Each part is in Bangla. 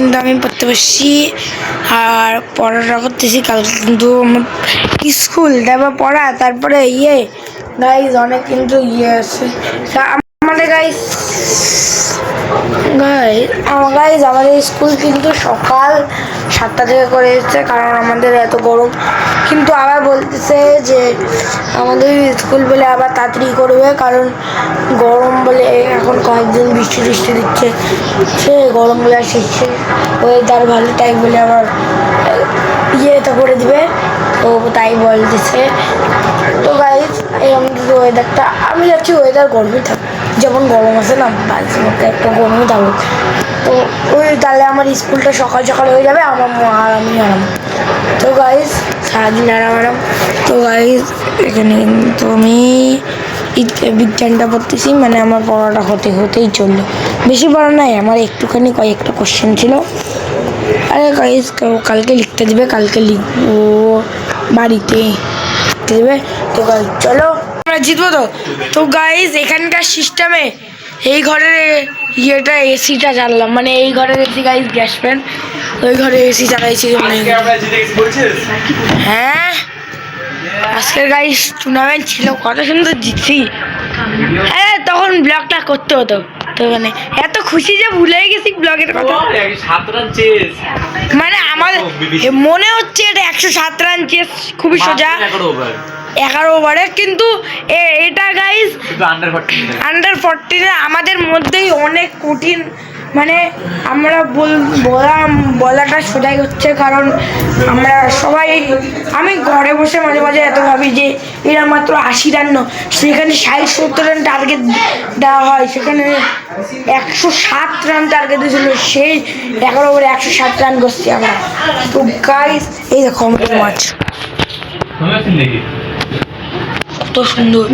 কিন্তু আমি পড়তে বসছি আর পড়াটা করতেছি। কালকে কিন্তু আমার স্কুল, তারপর পড়া, তারপরে গাইজ অনেক কিন্তু আছে আমাদের গাইজ আমাদের স্কুল কিন্তু সকাল 7টা থেকে করে এসেছে, কারণ আমাদের এত গরম। কিন্তু আবার বলতেছে যে আমাদের স্কুল বলে আবার তাড়াতাড়ি করবে, কারণ গরম বলে এখন কয়েকদিন বৃষ্টি দিচ্ছে, সে গরম বলে শিখছে ওয়েদার ভালো, তাই বলে আবার তো করে দিবে, তো তাই বলতেছে। তো গাইজ এই আমাদের ওয়েদারটা, আমি যাচ্ছি ওয়েদার গরমই থাকুক, যেমন গরম আছে না বাড়ির মধ্যে একটা গরমই থাকুক। তো তাহলে আমার স্কুলটা সকাল সকাল হয়ে যাবে, আমার আমি আরাম। তো গাইজ সারাদিন আরাম। তো গাইজ এখানে কিন্তু আমি বিজ্ঞানটা পড়তেছি, মানে আমার পড়াটা হতেই চললো, বেশি পড়া নাই, আমার একটুখানি কয়েকটা কোশ্চেন ছিল। আরে গাইজ কালকে লিখতে দেবে, কালকে লিখবো বাড়িতে লিখতে দেবে। তো গাইজ চলো আমরা জিতবো। তো গাইজ এখানকার সিস্টেমে এই ঘরের এসিটা জ্বাললাম, মানে এই ঘরের এসি গাইজ, গ্যাস ফ্যান, ওই ঘরে এসি চালাইছি। হ্যাঁ আজকের গাইজ টুর্নামেন্ট ছিল, কত সুন্দর জিতছি। হ্যাঁ তখন ব্লগটা করতে হতো, তো মানে এত খুশি যে ভুলেই গেছি ব্লগের কথা। মানে আমার মনে হচ্ছে এটা 107 রান চেস, খুবই সোজা 11 ওভারে, কিন্তু এটা গাইজ আন্ডার 14 আমাদের মধ্যেই অনেক কঠিন, মানে আমরা বলাটা সোজাই হচ্ছে, কারণ আমরা সবাই, আমি ঘরে বসে মাঝে মাঝে এত ভাবি যে এরা মাত্র 80 রান, সেখানে 60-70 রান টার্গেট দেওয়া হয়, সেখানে 107 রান টার্গেট দিয়েছিল, সেই 11 ওভারে 107 রান করছি আমরা। তো গাইজ এই দেখো আমাদের মাছ কত সুন্দর,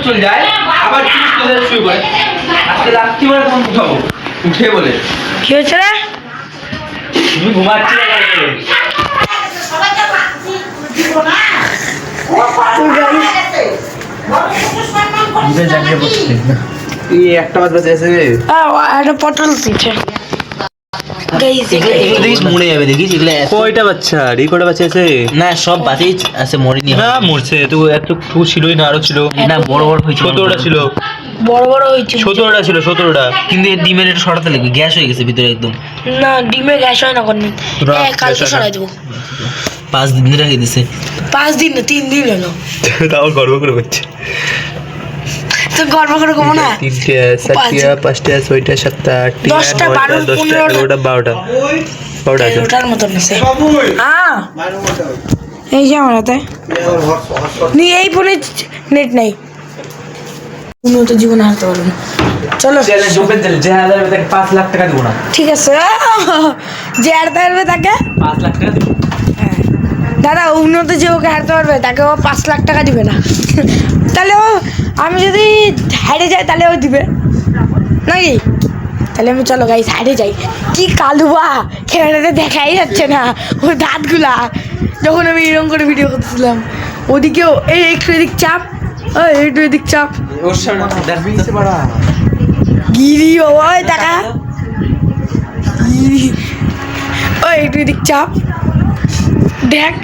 চলে যায় আবার উঠে বলে কি হয়েছে রে, তুমি ঘুমাচ্ছিলে একটা বাদ বাজে আছে, একটা পটল দিচ্ছে। মরে যাবে দেখিস, কয়টা বাচ্চা আছে না, সব বাচ্চাই আছে, মরেনি না, মরছে তো একটু ছিলই না, আরো ছিল না, বড় হয়েছে, 17টা ছিল, বড় হয়েছে, 17টা ছিল, 17টা, কিন্তু ডিমের একটু সরাতে লাগবে, গ্যাস হয়ে গেছে ভিতরে একদম। না ডিমে গ্যাস হয় না, কোনদিন কালকে সরাই দেবো। 5 দিন রেখে দিছে, 5 দিন না 3 দিন হলো, তাও গর্ব করে বলছে, তো গর্ব করে কমো না, 3টে 4টে 5টে 6টে 7টে 8টে 10টা 12 15টা 12টা আছে, ওটার মতন আছে। এই যে আমার হাতে এই ফোনে নেট নাই, উন্নত জীবন হারতে পারবো না। চলো যে হারবে তাকে 5 লাখ টাকা দেবো না, ঠিক আছে, যে হারতে পারবে তাকে 5 লাখ টাকা দেবো। দাদা উন্নত যে ওকে হারতে পারবে তাকে ও 5 লাখ টাকা দিবে না, তাহলে ও, আমি যদি হারে যাই তাহলে ও দিবে নাকি? তাহলে আমি চলো গাইস হারে যাই। কি কালুয়া ক্যামেরাতে দেখাই যাচ্ছে না ওর দাঁতগুলা, যখন আমি এরকম করে ভিডিও করতেছিলাম। ওদিকেও একটু এদিক চাপ, একটু এদিক চাপ, গিরি ওই টাকা, একটু এদিক চাপ, দেখ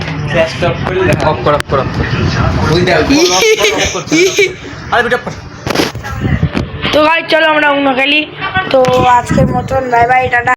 তো গাইস চলো আমরা উনো খেলি। তো আজকের মতন বাই বাই, টাটা।